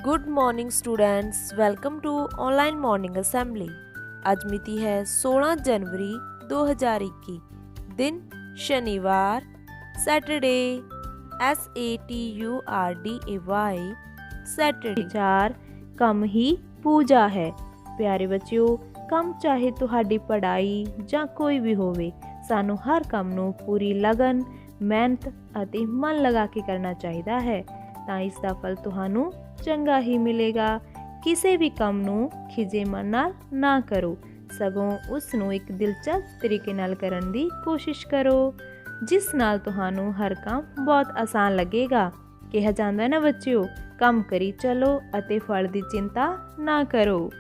Good morning students, welcome to online morning assembly. आज मिति है 16 जनवरी 2021, दिन शनिवार, सैटरडे, SATURDAY सैटरडे। विचार कम ही पूजा है। प्यारे बच्चों, ਕੰਮ ਚਾਹੇ ਤੁਹਾਡੀ ਪੜ੍ਹਾਈ ਜਾਂ ਕੋਈ ਵੀ ਹੋਵੇ, ਸਾਨੂੰ ਹਰ ਕੰਮ ਨੂੰ ਪੂਰੀ ਲਗਨ, ਮਿਹਨਤ ਅਤੇ ਮਨ ਲਗਾ ਕੇ ਕਰਨਾ ਚਾਹੀਦਾ ਹੈ, ਤਾਂ ਇਸ ਦਾ ਫਲ ਤੁਹਾਨੂੰ ਚੰਗਾ ਹੀ ਮਿਲੇਗਾ। ਕਿਸੇ ਵੀ ਕੰਮ ਨੂੰ ਖਿਜੇ ਮਨ ਨਾਲ ਨਾ ਕਰੋ, ਸਗੋਂ ਉਸ ਨੂੰ ਇੱਕ ਦਿਲਚਸਪ ਤਰੀਕੇ ਨਾਲ ਕਰਨ ਦੀ ਕੋਸ਼ਿਸ਼ ਕਰੋ, ਜਿਸ ਨਾਲ ਤੁਹਾਨੂੰ ਹਰ ਕੰਮ ਬਹੁਤ ਆਸਾਨ ਲੱਗੇਗਾ। ਕਿਹਾ ਜਾਂਦਾ ਨਾ ਬੱਚਿਓ, ਕੰਮ ਕਰੀ ਚਲੋ ਅਤੇ ਫਲ ਦੀ ਚਿੰਤਾ ਨਾ ਕਰੋ।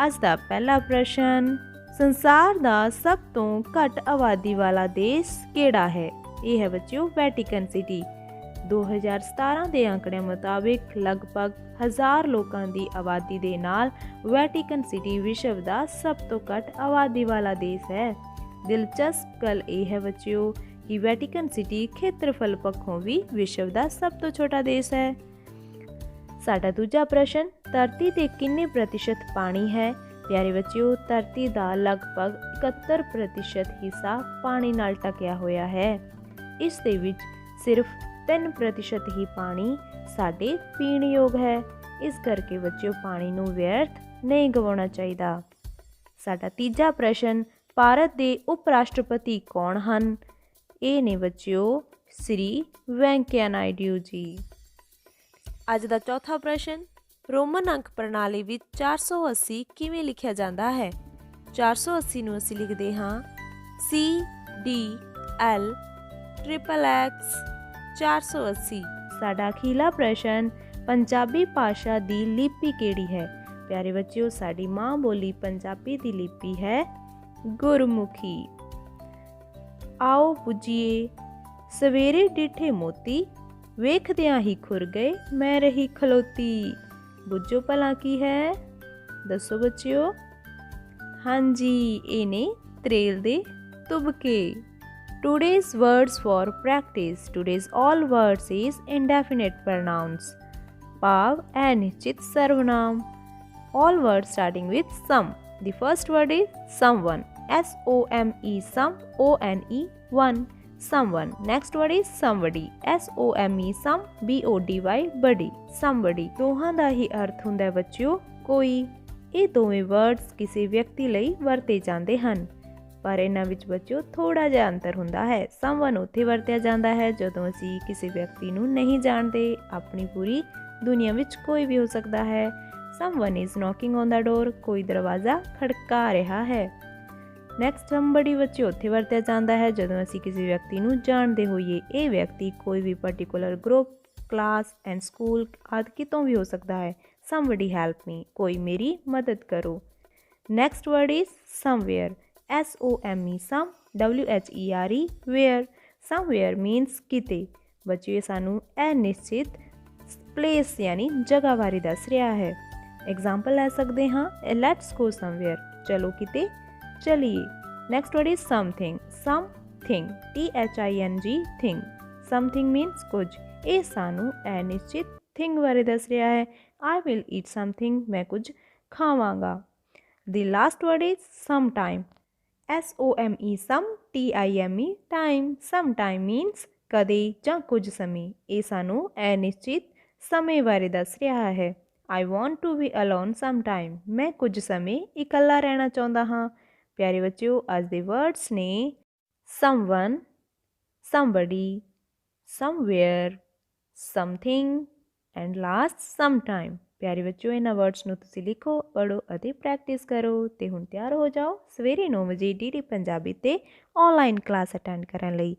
ਅੱਜ ਦਾ ਪਹਿਲਾ ਪ੍ਰਸ਼ਨ, ਸੰਸਾਰ ਦਾ ਸਭ ਤੋਂ ਘੱਟ ਆਬਾਦੀ ਵਾਲਾ ਦੇਸ਼ ਕਿਹੜਾ ਹੈ? ਇਹ ਹੈ ਬੱਚਿਓ ਵੈਟੀਕਨ ਸਿਟੀ। 2017 ਦੇ ਅੰਕੜਿਆਂ ਮੁਤਾਬਿਕ ਲਗਭਗ 1000 ਲੋਕਾਂ ਦੀ ਆਬਾਦੀ ਦੇ ਨਾਲ ਵੈਟੀਕਨ ਸਿਟੀ ਵਿਸ਼ਵ ਦਾ ਸਭ ਤੋਂ ਘੱਟ ਆਬਾਦੀ ਵਾਲਾ ਦੇਸ਼ ਹੈ। ਦਿਲਚਸਪ ਗੱਲ ਇਹ ਹੈ ਬੱਚਿਓ ਕਿ ਵੈਟੀਕਨ ਸਿਟੀ ਖੇਤਰਫਲ ਪੱਖੋਂ ਵੀ ਵਿਸ਼ਵ ਦਾ ਸਭ ਤੋਂ ਛੋਟਾ ਦੇਸ਼ ਹੈ। ਸਾਡਾ ਦੂਜਾ ਪ੍ਰਸ਼ਨ, ਧਰਤੀ 'ਤੇ ਕਿੰਨੇ ਪ੍ਰਤੀਸ਼ਤ ਪਾਣੀ ਹੈ? ਪਿਆਰੇ ਬੱਚਿਓ, ਧਰਤੀ ਦਾ ਲਗਭਗ 71% ਹਿੱਸਾ ਪਾਣੀ ਨਾਲ ਢਕਿਆ ਹੋਇਆ ਹੈ। ਇਸ ਦੇ ਵਿੱਚ ਸਿਰਫ 3% ਹੀ ਪਾਣੀ ਸਾਡੇ ਪੀਣ ਯੋਗ ਹੈ। ਇਸ ਕਰਕੇ ਬੱਚਿਓ ਪਾਣੀ ਨੂੰ ਵਿਅਰਥ ਨਹੀਂ ਗਵਾਉਣਾ ਚਾਹੀਦਾ। ਸਾਡਾ ਤੀਜਾ ਪ੍ਰਸ਼ਨ, ਭਾਰਤ ਦੇ ਉਪ ਰਾਸ਼ਟਰਪਤੀ ਕੌਣ ਹਨ? ਇਹ ਨੇ ਬੱਚਿਓ ਸ੍ਰੀ ਵੈਂਕਈਆ ਨਾਇਡੂ ਜੀ। ਅੱਜ ਦਾ ਚੌਥਾ ਪ੍ਰਸ਼ਨ, ਰੋਮਨ ਅੰਕ ਪ੍ਰਣਾਲੀ ਵਿੱਚ 480 ਕਿਵੇਂ ਲਿਖਿਆ ਜਾਂਦਾ ਹੈ? 480 ਨੂੰ ਅਸੀਂ ਲਿਖਦੇ ਹਾਂ CDL XXX 480। ਸਾਡਾ ਅਖੀਲਾ ਪ੍ਰਸ਼ਨ, ਪੰਜਾਬੀ ਭਾਸ਼ਾ ਦੀ ਲਿਪੀ ਕਿਹੜੀ ਹੈ? ਪਿਆਰੇ ਬੱਚਿਓ, ਸਾਡੀ ਮਾਂ ਬੋਲੀ ਪੰਜਾਬੀ ਦੀ ਲਿਪੀ ਹੈ ਗੁਰਮੁਖੀ। ਆਓ ਪੁੱਜੀਏ ਸਵੇਰੇ ਡਿੱਠੇ ਮੋਤੀ, ਵੇਖਦਿਆਂ ਹੀ ਖੁਰ ਗਏ ਮੈਂ ਰਹੀ ਖਲੋਤੀ। ਬੁੱਝੋ ਭਲਾ ਕੀ ਹੈ? ਦੱਸੋ ਬੱਚਿਓ। ਹਾਂਜੀ, ਇਹ ਨੇ ਤਰੇਲ ਦੇ ਤੁਬਕੇ। Today's words for practice. Today's all words is indefinite pronouns. ਭਾਵ ਅਨਿਸ਼ਚਿਤ ਸਰਵਨਾਮ। All words starting with some. The first word is someone. SOME some ONE one. Someone. Next word is somebody. SOME some BODY body. Somebody. ਦੋਹਾਂ ਦਾ ਹੀ ਅਰਥ ਹੁੰਦਾ ਹੈ ਬੱਚਿਓ ਕੋਈ। ਇਹ ਦੋਵੇਂ ਵਰਡਸ ਕਿਸੇ ਵਿਅਕਤੀ ਲਈ ਵਰਤੇ ਜਾਂਦੇ ਹਨ, ਪਰ ਇਹਨਾਂ ਵਿੱਚ ਬੱਚਿਓ ਥੋੜਾ ਜਿਹਾ ਅੰਤਰ ਹੁੰਦਾ ਹੈ। someone ਉੱਥੇ ਵਰਤਿਆ ਜਾਂਦਾ ਹੈ ਜਦੋਂ ਅਸੀਂ ਕਿਸੇ ਵਿਅਕਤੀ ਨੂੰ ਨਹੀਂ ਜਾਣਦੇ। ਆਪਣੀ ਪੂਰੀ ਦੁਨੀਆ ਵਿੱਚ ਕੋਈ ਵੀ ਹੋ ਸਕਦਾ ਹੈ। someone is knocking on the door. ਕੋਈ ਦਰਵਾਜ਼ਾ ਖੜਕਾ ਰਿਹਾ ਹੈ। ਨੈਕਸਟ somebody ਬੱਚਿਓ ਉੱਥੇ ਵਰਤਿਆ ਜਾਂਦਾ ਹੈ ਜਦੋਂ ਅਸੀਂ ਕਿਸੇ ਵਿਅਕਤੀ ਨੂੰ ਜਾਣਦੇ ਹੋਈਏ। ਇਹ ਵਿਅਕਤੀ ਕੋਈ ਵੀ particular group, class and school ਆਦਿ ਕਿਤੋਂ ਵੀ ਹੋ ਸਕਦਾ ਹੈ। somebody help me. ਕੋਈ ਮੇਰੀ ਮਦਦ ਕਰੋ। Next word is somewhere. SOME some WHERE where. somewhere means ਕਿਤੇ। ਬੱਚਿਓ ਇਹ ਸਾਨੂੰ ਅਨਿਸ਼ਚਿਤ ਪਲੇਸ ਯਾਨੀ ਜਗ੍ਹਾ ਬਾਰੇ ਦੱਸ ਰਿਹਾ ਹੈ। ਐਗਜ਼ਾਮਪਲ ਲੈ ਸਕਦੇ ਹਾਂ, ਲੈਟਸ ਗੋ ਸਮਵੇਅਰ। ਚਲੋ ਕਿਤੇ ਚਲੀਏ। Next word is something. Something THING thing. Something means ਕੁਝ। ਇਹ ਸਾਨੂੰ ਅਨਿਸ਼ਚਿਤ ਥਿੰਗ ਬਾਰੇ ਦੱਸ ਰਿਹਾ ਹੈ। I will eat something. ਮੈਂ ਕੁਝ ਖਾਵਾਂਗਾ। The last word is sometime. SOME some TIME time. sometime means ਕਦੇ ਜਾਂ ਕੁਝ ਸਮੇਂ। ਇਹ ਸਾਨੂੰ ਅਨਿਸ਼ਚਿਤ ਸਮੇਂ ਬਾਰੇ ਦੱਸ ਰਿਹਾ ਹੈ। I want to be alone sometime. ਮੈਂ ਕੁਝ ਸਮੇਂ ਇਕੱਲਾ ਰਹਿਣਾ ਚਾਹੁੰਦਾ ਹਾਂ। ਪਿਆਰੇ ਬੱਚਿਓ, ਅੱਜ ਦੇ ਵਰਡਸ ਨੇ someone, somebody, somewhere, something and last sometime। ਪਿਆਰੇ ਬੱਚਿਓ, ਇਹਨਾਂ ਵਰਡਸ ਨੂੰ ਤੁਸੀਂ ਲਿਖੋ, ਪੜ੍ਹੋ ਅਤੇ ਪ੍ਰੈਕਟਿਸ ਕਰੋ। ਤੇ ਹੁਣ ਤਿਆਰ ਹੋ ਜਾਓ ਸਵੇਰੇ 9 ਵਜੇ DD ਪੰਜਾਬੀ 'ਤੇ ਔਨਲਾਈਨ ਕਲਾਸ ਅਟੈਂਡ ਕਰਨ ਲਈ।